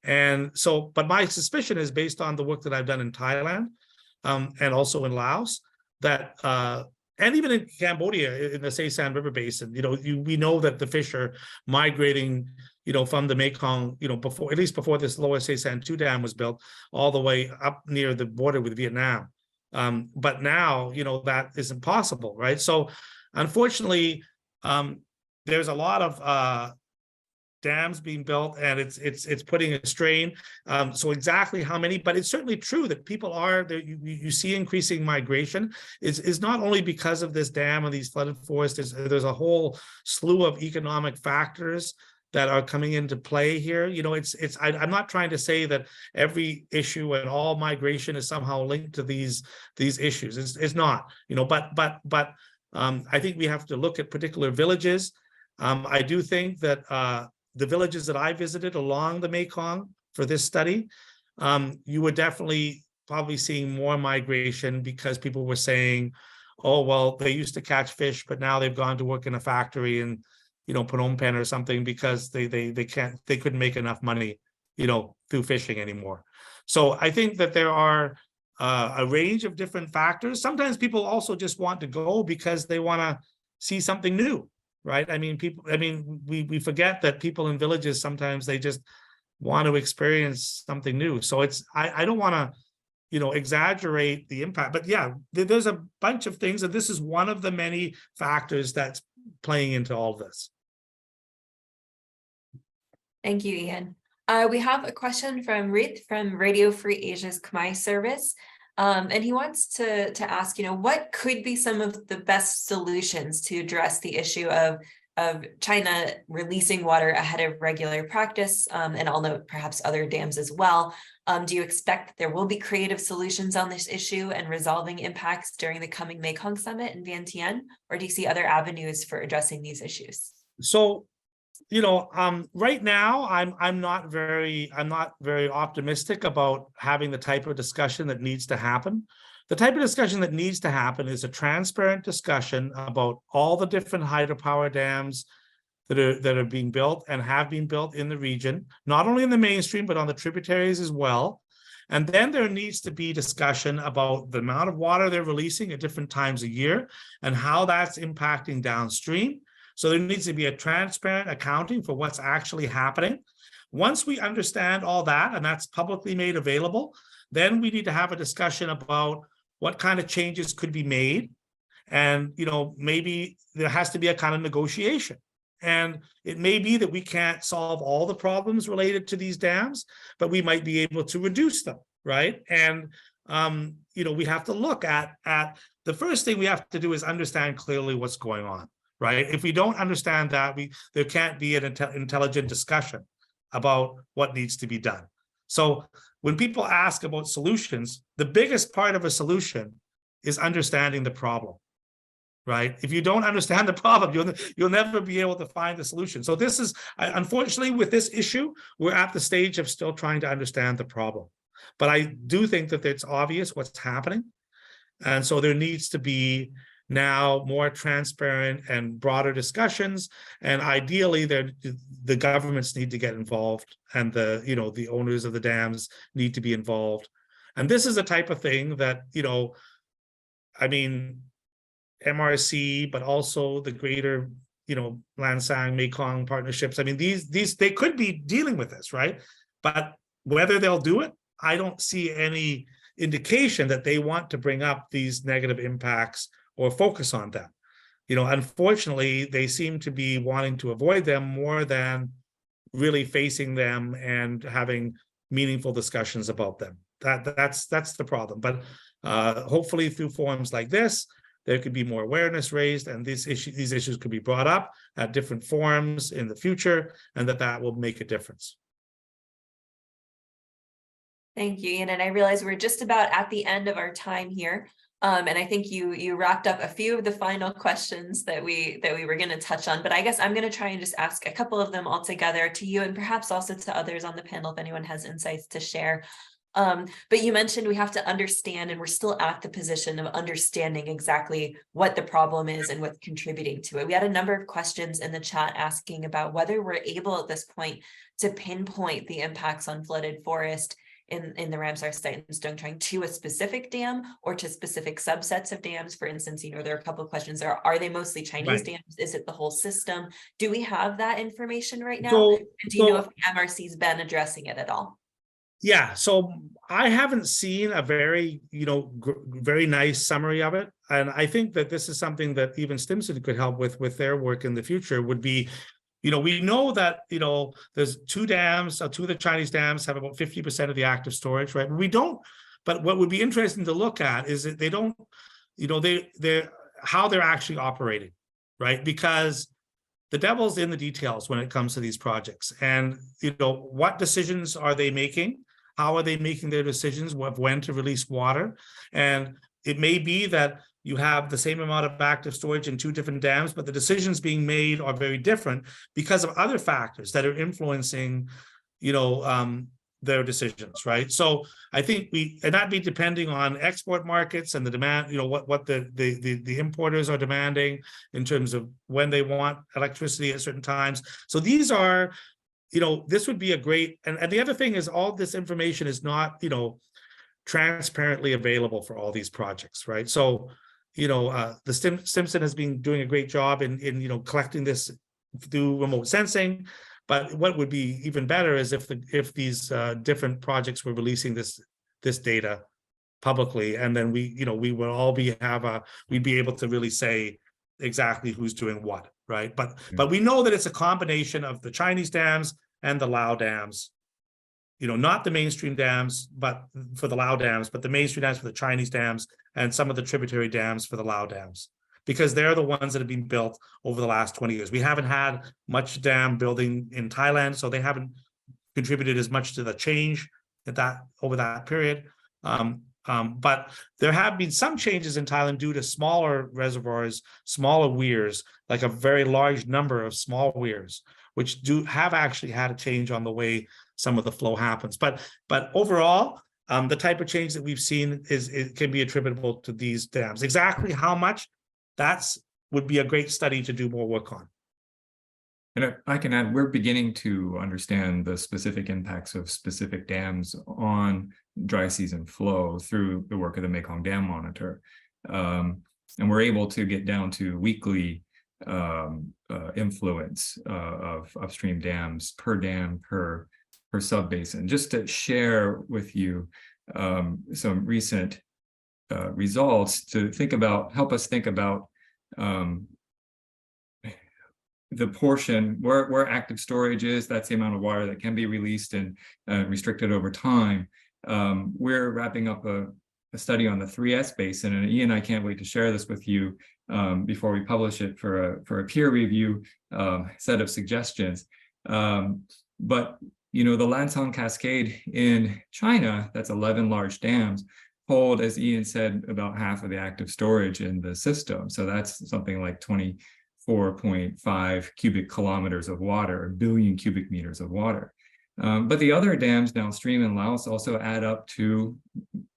And so, but my suspicion is based on the work that I've done in Thailand and also in Laos, that and even in Cambodia, in the Se San River Basin, we know that the fish are migrating, from the Mekong, before, at least before this lower Se San 2 dam was built, all the way up near the border with Vietnam. But now, that isn't possible, right? So, unfortunately, there's a lot of dams being built, and it's putting a strain. So exactly how many, but it's certainly true that people are there. You see increasing migration is not only because of this dam and these flooded forests. There's a whole slew of economic factors that are coming into play here. I'm not trying to say that every issue and all migration is somehow linked to these issues. It's not, but I think we have to look at particular villages. I do think that the villages that I visited along the Mekong for this study, you were definitely probably seeing more migration because people were saying, oh, well, they used to catch fish, but now they've gone to work in a factory in, Phnom Penh or something because they couldn't make enough money, through fishing anymore. So I think that there are a range of different factors. Sometimes people also just want to go because they want to see something new. Right. I mean, we forget that people in villages, sometimes they just want to experience something new. So I don't want to, exaggerate the impact, but yeah, there's a bunch of things, and this is one of the many factors that's playing into all of this. Thank you, Ian. We have a question from Rit from Radio Free Asia's Khmer service. And he wants to ask, what could be some of the best solutions to address the issue of China releasing water ahead of regular practice, and I'll note perhaps other dams as well. Do you expect that there will be creative solutions on this issue and resolving impacts during the coming Mekong summit in Vientiane, or do you see other avenues for addressing these issues? So, right now I'm not very optimistic about having the type of discussion that needs to happen. The type of discussion that needs to happen is a transparent discussion about all the different hydropower dams that are being built and have been built in the region, not only in the mainstream, but on the tributaries as well. And then there needs to be discussion about the amount of water they're releasing at different times a year and how that's impacting downstream. So there needs to be a transparent accounting for what's actually happening. Once we understand all that, and that's publicly made available, then we need to have a discussion about what kind of changes could be made. And, maybe there has to be a kind of negotiation. And it may be that we can't solve all the problems related to these dams, but we might be able to reduce them, right? And, we have to look at the first thing we have to do is understand clearly what's going on. Right? If we don't understand that, there can't be an intelligent discussion about what needs to be done. So when people ask about solutions, the biggest part of a solution is understanding the problem. Right? If you don't understand the problem, you'll never be able to find the solution. So this is, unfortunately, with this issue, we're at the stage of still trying to understand the problem. But I do think that it's obvious what's happening. And so there needs to be now more transparent and broader discussions, and ideally the governments need to get involved, and the owners of the dams need to be involved. And this is the type of thing that MRC, but also the greater Lansang Mekong partnerships, these they could be dealing with this, right? But whether they'll do it, I don't see any indication that they want to bring up these negative impacts or focus on them. Unfortunately, they seem to be wanting to avoid them more than really facing them and having meaningful discussions about them. That's the problem. But hopefully through forums like this, there could be more awareness raised, and these issues could be brought up at different forums in the future, and that will make a difference. Thank you, Ian. And I realize we're just about at the end of our time here. And I think you wrapped up a few of the final questions that we were going to touch on, but I guess I'm going to try and just ask a couple of them all together to you, and perhaps also to others on the panel if anyone has insights to share. But you mentioned we have to understand, and we're still at the position of understanding exactly what the problem is and what's contributing to it. We had a number of questions in the chat asking about whether we're able at this point to pinpoint the impacts on flooded forest in the Ramsar site and Stung Treng to a specific dam or to specific subsets of dams. For instance, there are a couple of questions there. Are they mostly Chinese dams? Is it the whole system? Do we have that information right now? And do you know if the MRC's been addressing it at all? Yeah, so I haven't seen a very, very nice summary of it. And I think that this is something that even Stimson could help with their work in the future would be, we know that, there's two dams, two of the Chinese dams have about 50% of the active storage, right? But what would be interesting to look at is that they don't, they're how they're actually operating, right? Because the devil's in the details when it comes to these projects. And, what decisions are they making? How are they making their decisions of when to release water? And it may be that you have the same amount of active storage in two different dams, but the decisions being made are very different because of other factors that are influencing, their decisions, right? So I think and that'd be depending on export markets and the demand, what the importers are demanding in terms of when they want electricity at certain times. So these are, this would be a great, and the other thing is all this information is not, transparently available for all these projects, right? So, the Stimson has been doing a great job in collecting this through remote sensing. But what would be even better is if these different projects were releasing this data publicly, and then we would all we'd be able to really say exactly who's doing what, right? But we know that it's a combination of the Chinese dams and the Lao dams not the mainstream dams, but for the Lao dams, but the mainstream dams for the Chinese dams and some of the tributary dams for the Lao dams, because they're the ones that have been built over the last 20 years. We haven't had much dam building in Thailand, so they haven't contributed as much to the change over that period. But there have been some changes in Thailand due to smaller reservoirs, smaller weirs, like a very large number of small weirs, which have actually had a change on the way some of the flow happens. But overall, the type of change that we've seen can be attributable to these dams. Exactly how much, would be a great study to do more work on. And if I can add, we're beginning to understand the specific impacts of specific dams on dry season flow through the work of the Mekong Dam Monitor. And we're able to get down to weekly influence of upstream dams per dam, per subbasin. Just to share with you some recent results to help us think about the portion where active storage is. That's the amount of water that can be released and restricted over time. We're wrapping up a study on the 3S basin, and Ian, I can't wait to share this with you before we publish it for a peer review set of suggestions. But the Lancang Cascade in China, that's 11 large dams, hold, as Ian said, about half of the active storage in the system. So that's something like 24.5 cubic kilometers of water, a billion cubic meters of water. But the other dams downstream in Laos also add up to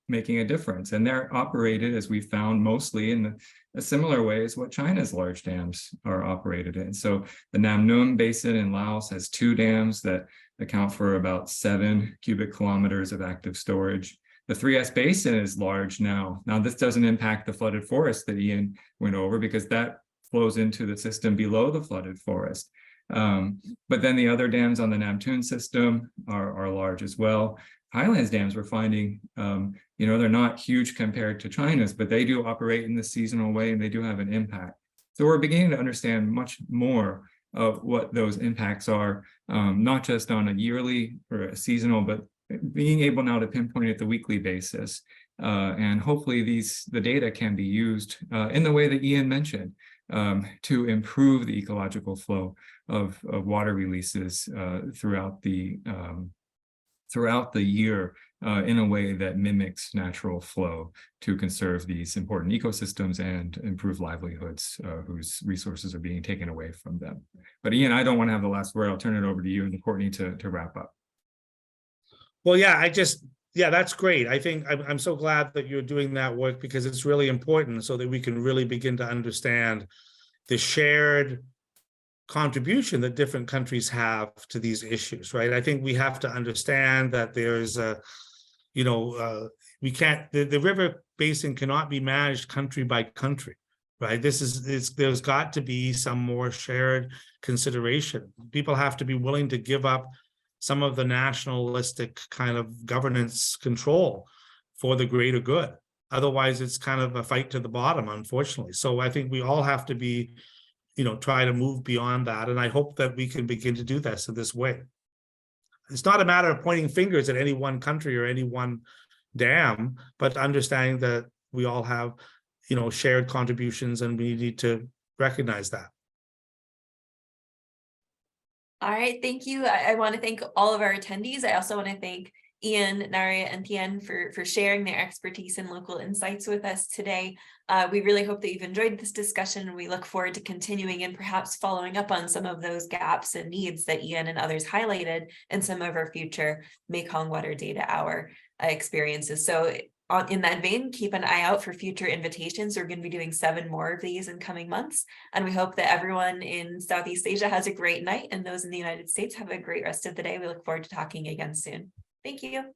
making a difference. And they're operated, as we found, mostly in a similar way as what China's large dams are operated in. So the Nam Nung Basin in Laos has 2 dams that account for about 7 cubic kilometers of active storage. The 3S Basin is large now. Now, this doesn't impact the flooded forest that Ian went over, because that flows into the system below the flooded forest. But then the other dams on the Nam Tun system are large as well. Thailand's dams, we're finding, they're not huge compared to China's, but they do operate in the seasonal way, and they do have an impact. So we're beginning to understand much more of what those impacts are, not just on a yearly or a seasonal, but being able now to pinpoint at the weekly basis. And hopefully the data can be used in the way that Ian mentioned, to improve the ecological flow of water releases throughout the year in a way that mimics natural flow to conserve these important ecosystems and improve livelihoods whose resources are being taken away from them. But Ian, I don't want to have the last word. I'll turn it over to you and to Courtney to wrap up. Well, that's great. I think I'm so glad that you're doing that work, because it's really important so that we can really begin to understand the shared contribution that different countries have to these issues, right? I think we have to understand that there's the river basin cannot be managed country by country, right? There's got to be some more shared consideration. People have to be willing to give up some of the nationalistic kind of governance control for the greater good. Otherwise, it's kind of a fight to the bottom, unfortunately. So I think we all have to be, try to move beyond that. And I hope that we can begin to do this in this way. It's not a matter of pointing fingers at any one country or any one dam, but understanding that we all have, shared contributions, and we need to recognize that. All right, thank you. I want to thank all of our attendees. I also want to thank Ian, Naria, and Tien for sharing their expertise and local insights with us today. We really hope that you've enjoyed this discussion, and we look forward to continuing and perhaps following up on some of those gaps and needs that Ian and others highlighted in some of our future Mekong Water Data Hour experiences. So in that vein, keep an eye out for future invitations. We're going to be doing 7 more of these in coming months. And we hope that everyone in Southeast Asia has a great night, and those in the United States have a great rest of the day. We look forward to talking again soon. Thank you.